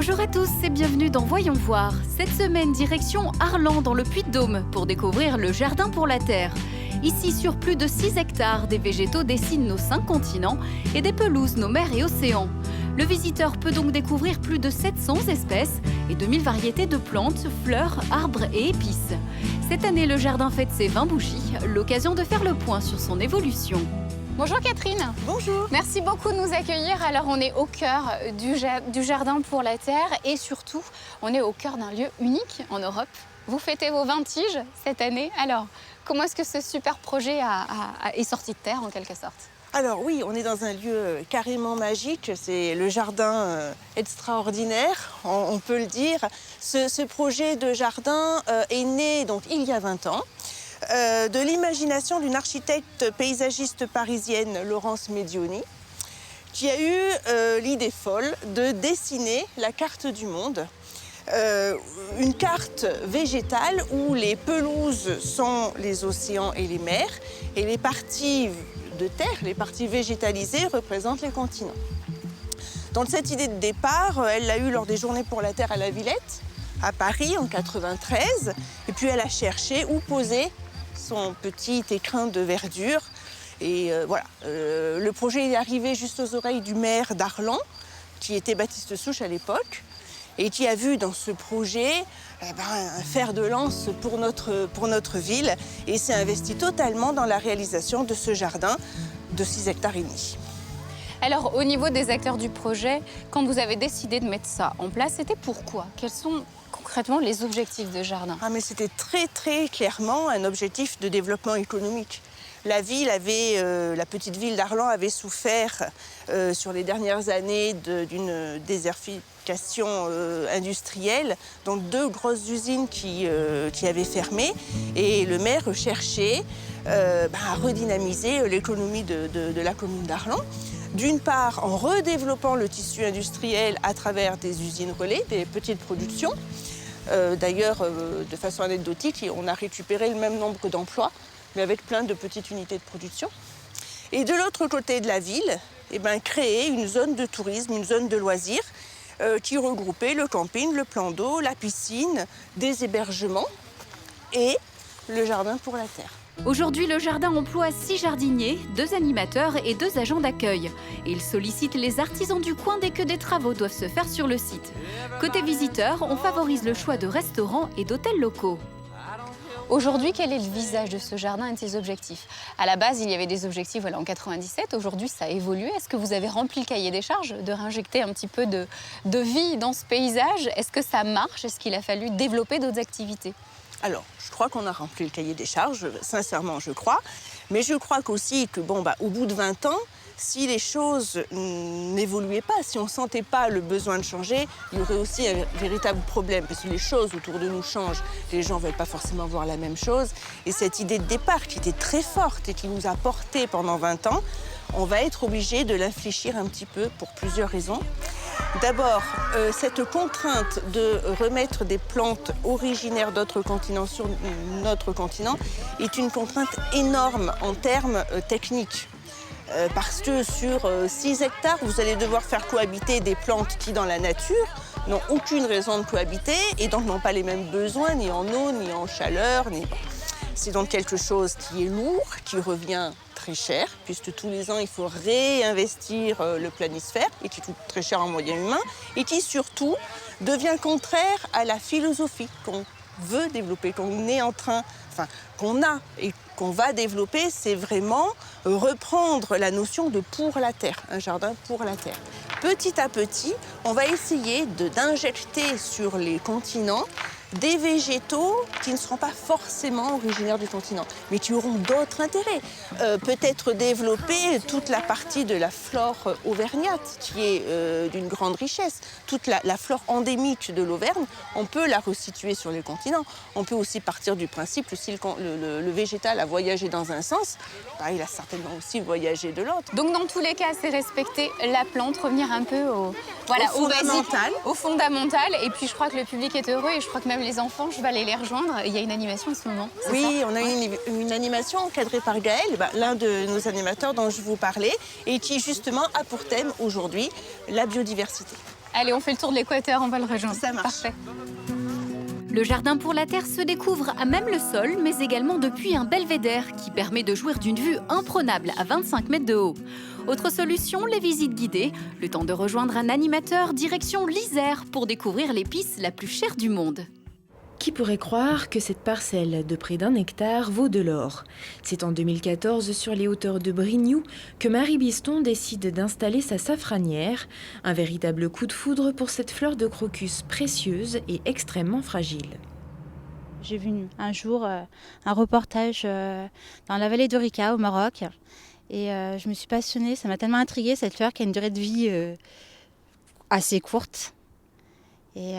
Bonjour à tous et bienvenue dans Voyons voir. Cette semaine, direction Arlan dans le Puy-de-Dôme pour découvrir le Jardin pour la Terre. Ici, sur plus de 6 hectares, des végétaux dessinent nos 5 continents et des pelouses nos mers et océans. Le visiteur peut donc découvrir plus de 700 espèces et 2000 variétés de plantes, fleurs, arbres et épices. Cette année, le jardin fête ses 20 bougies, l'occasion de faire le point sur son évolution. Bonjour Catherine. Bonjour. Merci beaucoup de nous accueillir. Alors on est au cœur du Jardin pour la Terre et surtout on est au cœur d'un lieu unique en Europe. Vous fêtez vos 20 tiges cette année. Alors comment est-ce que ce super projet est sorti de terre en quelque sorte? Alors oui, on est dans un lieu carrément magique, c'est le jardin extraordinaire, on peut le dire. Ce projet de jardin est né donc, il y a 20 ans. De l'imagination d'une architecte paysagiste parisienne, Laurence Medioni, qui a eu l'idée folle de dessiner la carte du monde. Une carte végétale où les pelouses sont les océans et les mers et les parties de terre, les parties végétalisées représentent les continents. Donc cette idée de départ, elle l'a eue lors des Journées pour la Terre à la Villette, à Paris en 1993, et puis elle a cherché où poser son petit écrin de verdure. Et voilà, le projet est arrivé juste aux oreilles du maire d'Arlan, qui était Baptiste Souche à l'époque, et qui a vu dans ce projet un fer de lance pour notre ville, et s'est investi totalement dans la réalisation de ce jardin de 6 hectares et demi. Alors au niveau des acteurs du projet, quand vous avez décidé de mettre ça en place, c'était pourquoi? Quels sont concrètement les objectifs de jardin? Mais c'était très clairement un objectif de développement économique. La petite ville d'Arlan avait souffert sur les dernières années d'une désertification industrielle, donc 2 grosses usines qui avaient fermé, et le maire cherchait à redynamiser l'économie de la commune d'Arlan. D'une part, en redéveloppant le tissu industriel à travers des usines relais, des petites productions. D'ailleurs, de façon anecdotique, on a récupéré le même nombre d'emplois, mais avec plein de petites unités de production. Et de l'autre côté de la ville, créer une zone de tourisme, une zone de loisirs qui regroupait le camping, le plan d'eau, la piscine, des hébergements et le jardin pour la terre. Aujourd'hui, le jardin emploie 6 jardiniers, 2 animateurs et 2 agents d'accueil. Il sollicite les artisans du coin dès que des travaux doivent se faire sur le site. Côté visiteurs, on favorise le choix de restaurants et d'hôtels locaux. Aujourd'hui, quel est le visage de ce jardin et de ses objectifs? À la base, il y avait des objectifs en 97. Aujourd'hui, ça a évolué. Est-ce que vous avez rempli le cahier des charges de réinjecter un petit peu de vie dans ce paysage? Est-ce que ça marche? Est-ce qu'il a fallu développer d'autres activités? Alors, je crois qu'on a rempli le cahier des charges, sincèrement, je crois. Mais je crois qu'aussi que, au bout de 20 ans, si les choses n'évoluaient pas, si on ne sentait pas le besoin de changer, il y aurait aussi un véritable problème. Parce que les choses autour de nous changent. Les gens ne veulent pas forcément voir la même chose. Et cette idée de départ qui était très forte et qui nous a portés pendant 20 ans, on va être obligé de l'infléchir un petit peu pour plusieurs raisons. D'abord, cette contrainte de remettre des plantes originaires d'autres continents sur notre continent est une contrainte énorme en termes techniques. Parce que sur 6 hectares, vous allez devoir faire cohabiter des plantes qui, dans la nature, n'ont aucune raison de cohabiter et donc n'ont pas les mêmes besoins, ni en eau, ni en chaleur. C'est donc quelque chose qui est lourd, qui revient très cher, puisque tous les ans, il faut réinvestir le planisphère, et qui coûte très cher en moyens humains, et qui surtout devient contraire à la philosophie qu'on veut développer, qu'on a et qu'on va développer, c'est vraiment reprendre la notion de pour la terre, un jardin pour la terre. Petit à petit, on va essayer d'injecter sur les continents des végétaux qui ne seront pas forcément originaires du continent, mais qui auront d'autres intérêts. Peut-être développer toute la partie de la flore auvergnate, qui est d'une grande richesse. Toute la flore endémique de l'Auvergne, on peut la resituer sur les continents. On peut aussi partir du principe que si le végétal a voyagé dans un sens, il a certainement aussi voyagé de l'autre. Donc dans tous les cas, c'est respecter la plante, revenir un peu au fondamental. Au fondamental. Et puis je crois que le public est heureux et je crois que même les enfants, je vais aller les rejoindre. Il y a une animation en ce moment. Oui, on a une animation encadrée par Gaël, l'un de nos animateurs dont je vous parlais, et qui justement a pour thème aujourd'hui la biodiversité. Allez, on fait le tour de l'équateur, on va le rejoindre. Ça marche. Parfait. Le jardin pour la terre se découvre à même le sol, mais également depuis un belvédère qui permet de jouir d'une vue imprenable à 25 mètres de haut. Autre solution, les visites guidées. Le temps de rejoindre un animateur direction l'Isère pour découvrir l'épice la plus chère du monde. Qui pourrait croire que cette parcelle de près d'1 hectare vaut de l'or? C'est en 2014, sur les hauteurs de Brignoux, que Marie Biston décide d'installer sa safranière. Un véritable coup de foudre pour cette fleur de crocus précieuse et extrêmement fragile. J'ai vu un jour un reportage dans la vallée d'Orica au Maroc et je me suis passionnée, ça m'a tellement intriguée cette fleur qui a une durée de vie assez courte. Et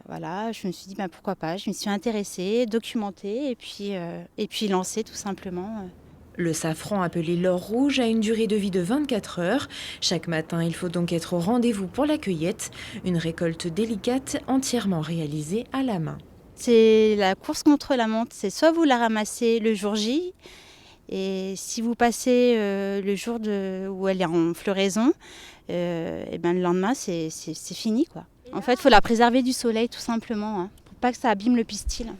voilà, je me suis dit pourquoi pas, je me suis intéressée, documentée et puis lancée tout simplement. Le safran, appelé l'or rouge, a une durée de vie de 24 heures. Chaque matin, il faut donc être au rendez-vous pour la cueillette. Une récolte délicate, entièrement réalisée à la main. C'est la course contre la montre, c'est soit vous la ramassez le jour J, et si vous passez le jour où elle est en floraison, et le lendemain c'est fini quoi. En fait, il faut la préserver du soleil tout simplement, pour pas que ça abîme le pistil.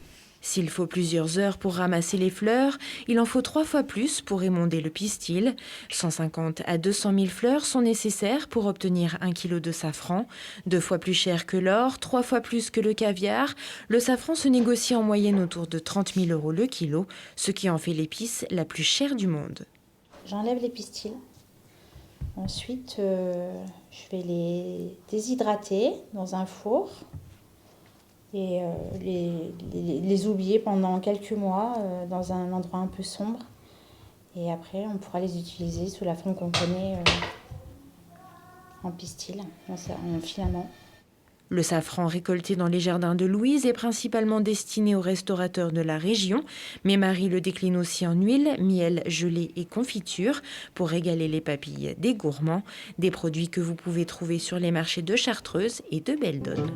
S'il faut plusieurs heures pour ramasser les fleurs, il en faut 3 fois plus pour émonder le pistil. 150 à 200 000 fleurs sont nécessaires pour obtenir 1 kilo de safran. 2 fois plus cher que l'or, 3 fois plus que le caviar. Le safran se négocie en moyenne autour de 30 000 € le kilo, ce qui en fait l'épice la plus chère du monde. J'enlève les pistils. Ensuite, je vais les déshydrater dans un four et les oublier pendant quelques mois dans un endroit un peu sombre. Et après, on pourra les utiliser sous la forme qu'on connaît en pistil, en filament. Le safran récolté dans les jardins de Louise est principalement destiné aux restaurateurs de la région, mais Marie le décline aussi en huile, miel, gelée et confiture pour régaler les papilles des gourmands, des produits que vous pouvez trouver sur les marchés de Chartreuse et de Beldonne.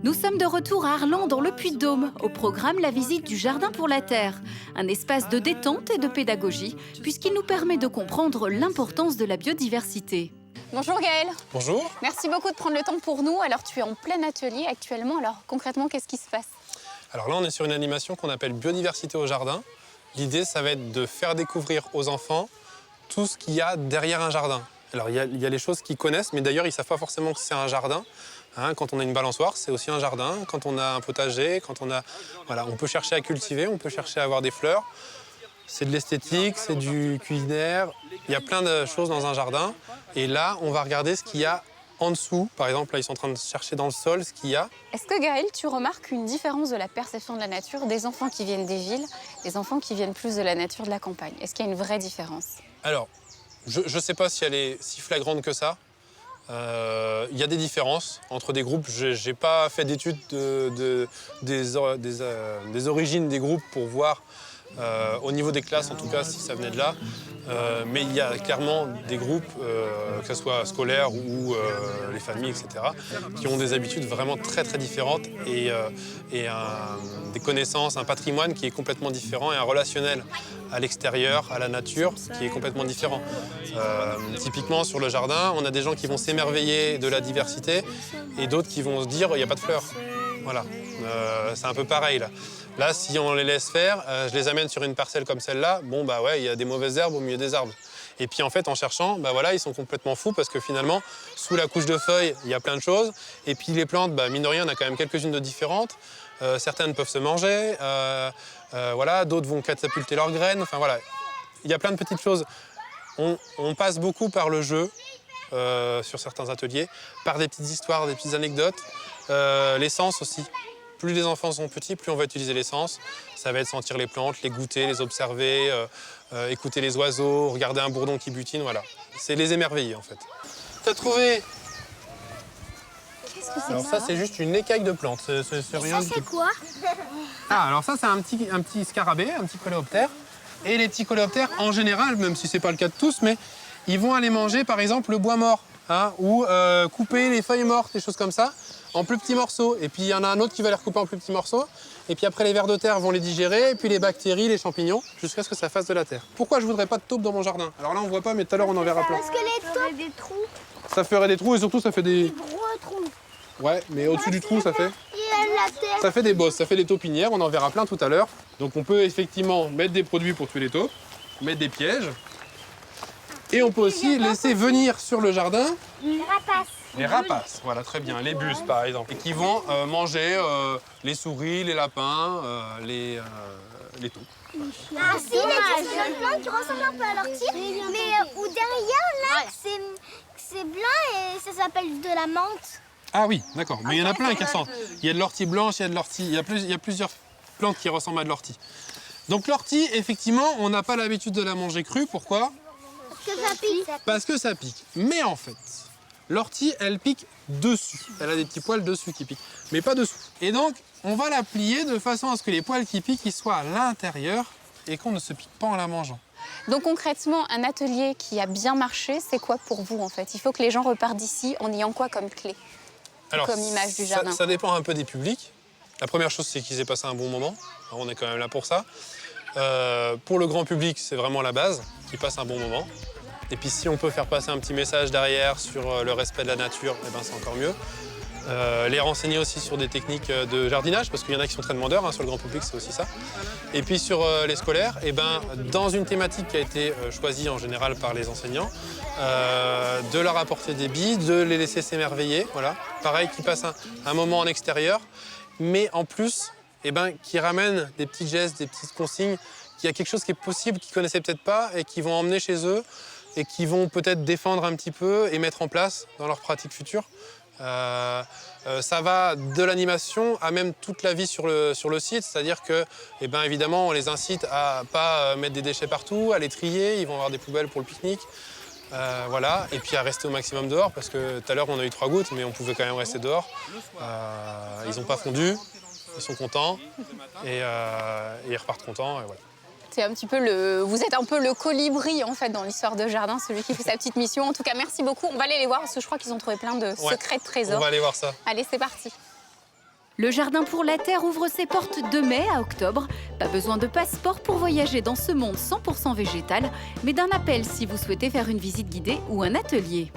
Nous sommes de retour à Arlan dans le Puy-de-Dôme. Au programme, la visite du Jardin pour la Terre. Un espace de détente et de pédagogie, puisqu'il nous permet de comprendre l'importance de la biodiversité. Bonjour Gaël. Bonjour. Merci beaucoup de prendre le temps pour nous. Alors tu es en plein atelier actuellement. Alors concrètement, qu'est-ce qui se passe? Alors là, on est sur une animation qu'on appelle Biodiversité au jardin. L'idée, ça va être de faire découvrir aux enfants tout ce qu'il y a derrière un jardin. Alors il y a les choses qu'ils connaissent, mais d'ailleurs, ils ne savent pas forcément que c'est un jardin. Quand on a une balançoire, c'est aussi un jardin. Quand on a un potager, on peut chercher à cultiver, on peut chercher à avoir des fleurs. C'est de l'esthétique, c'est du culinaire. Il y a plein de choses dans un jardin. Et là, on va regarder ce qu'il y a en dessous. Par exemple, là, ils sont en train de chercher dans le sol ce qu'il y a. Est-ce que Gaël, tu remarques une différence de la perception de la nature des enfants qui viennent des villes, des enfants qui viennent plus de la nature de la campagne? Est-ce qu'il y a une vraie différence? Alors, je ne sais pas si elle est si flagrante que ça. Il y a des différences entre des groupes. Je n'ai pas fait d'études des origines des groupes pour voir au niveau des classes, en tout cas, si ça venait de là. Mais il y a clairement des groupes, que ce soit scolaires ou les familles, etc., qui ont des habitudes vraiment très très différentes et des connaissances, un patrimoine qui est complètement différent et un relationnel à l'extérieur, à la nature, qui est complètement différent. Typiquement sur le jardin, on a des gens qui vont s'émerveiller de la diversité et d'autres qui vont se dire il n'y a pas de fleurs. Voilà, c'est un peu pareil là. Là, si on les laisse faire, je les amène sur une parcelle comme celle-là, il y a des mauvaises herbes au milieu des arbres. Et puis en fait, en cherchant, ils sont complètement fous parce que finalement, sous la couche de feuilles, il y a plein de choses. Et puis les plantes, mine de rien, on a quand même quelques-unes de différentes. Certaines peuvent se manger, d'autres vont catapulter leurs graines. Enfin voilà, il y a plein de petites choses. On passe beaucoup par le jeu sur certains ateliers, par des petites histoires, des petites anecdotes. L'essence aussi. Plus les enfants sont petits, plus on va utiliser l'essence. Ça va être sentir les plantes, les goûter, les observer, écouter les oiseaux, regarder un bourdon qui butine, voilà. C'est les émerveiller en fait. T'as trouvé? Qu'est-ce que c'est? Alors ça, c'est juste une écaille de plante. C'est rien. Ça, c'est quoi? Alors ça, c'est un petit scarabée, un petit coléoptère. Et les petits coléoptères, en général, même si c'est pas le cas de tous, mais ils vont aller manger par exemple le bois mort, ou couper les feuilles mortes, des choses comme ça, en plus petits morceaux. Et puis il y en a un autre qui va les recouper en plus petits morceaux. Et puis après, les vers de terre vont les digérer, et puis les bactéries, les champignons, jusqu'à ce que ça fasse de la terre. Pourquoi je voudrais pas de taupes dans mon jardin? Alors là, on voit pas, mais tout à l'heure, on en verra plein. Parce que les taupes, des trous. Ça ferait des trous et surtout ça fait des... Gros trous. Ouais, mais au-dessus du trou, ça fait... Et la terre. Ça fait des bosses, ça fait des taupinières, on en verra plein tout à l'heure. Donc on peut effectivement mettre des produits pour tuer les taupes, mettre des pièges. Et on peut aussi laisser venir sur le jardin Les rapaces. les rapaces. Voilà, très bien, les buses par exemple. Et qui vont manger les souris, les lapins, les taupes. Ah si, il y a une plante qui ressemble un peu à l'ortie, mais où derrière, là, c'est blanc et ça s'appelle de la menthe. Ah oui, d'accord, mais il y en a plein qui ressemblent. Il y a de l'ortie blanche, il y a de l'ortie, il y a plusieurs plantes qui ressemblent à de l'ortie. Donc l'ortie, effectivement, on n'a pas l'habitude de la manger crue. Pourquoi? Parce que ça pique. Parce que ça pique. Mais en fait, l'ortie, elle pique dessus. Elle a des petits poils dessus qui piquent, mais pas dessous. Et donc, on va la plier de façon à ce que les poils qui piquent, ils soient à l'intérieur et qu'on ne se pique pas en la mangeant. Donc concrètement, un atelier qui a bien marché, c'est quoi pour vous en fait? Il faut que les gens repartent d'ici en ayant quoi comme clé? Comme image du jardin. Ça dépend un peu des publics. La première chose, c'est qu'ils aient passé un bon moment. On est quand même là pour ça. Pour le grand public, c'est vraiment la base, qu'ils passent un bon moment. Et puis si on peut faire passer un petit message derrière sur le respect de la nature, eh ben, c'est encore mieux. Les renseigner aussi sur des techniques de jardinage, parce qu'il y en a qui sont très demandeurs, hein, sur le grand public, c'est aussi ça. Et puis sur les scolaires, eh ben, dans une thématique qui a été choisie en général par les enseignants, de leur apporter des billes, de les laisser s'émerveiller, voilà. Pareil, qu'ils passent un moment en extérieur, mais en plus, eh ben, qu'ils ramènent des petits gestes, des petites consignes, qu'il y a quelque chose qui est possible, qu'ils ne connaissaient peut-être pas, et qu'ils vont emmener chez eux, et qui vont peut-être défendre un petit peu et mettre en place dans leur pratique future. Ça va de l'animation à même toute la vie sur le site, c'est-à-dire que, eh ben, évidemment, on les incite à pas mettre des déchets partout, à les trier, ils vont avoir des poubelles pour le pique-nique, voilà, et puis à rester au maximum dehors, parce que tout à l'heure on a eu 3 gouttes, mais on pouvait quand même rester dehors. Ils n'ont pas fondu, ils sont contents, et ils repartent contents, et voilà. C'est un petit peu vous êtes un peu le colibri en fait dans l'histoire de jardin, celui qui fait sa petite mission. En tout cas, merci beaucoup. On va aller les voir parce que je crois qu'ils ont trouvé plein de secrets de trésors. On va aller voir ça. Allez, c'est parti. Le Jardin pour la Terre ouvre ses portes de mai à octobre. Pas besoin de passeport pour voyager dans ce monde 100% végétal, mais d'un appel si vous souhaitez faire une visite guidée ou un atelier.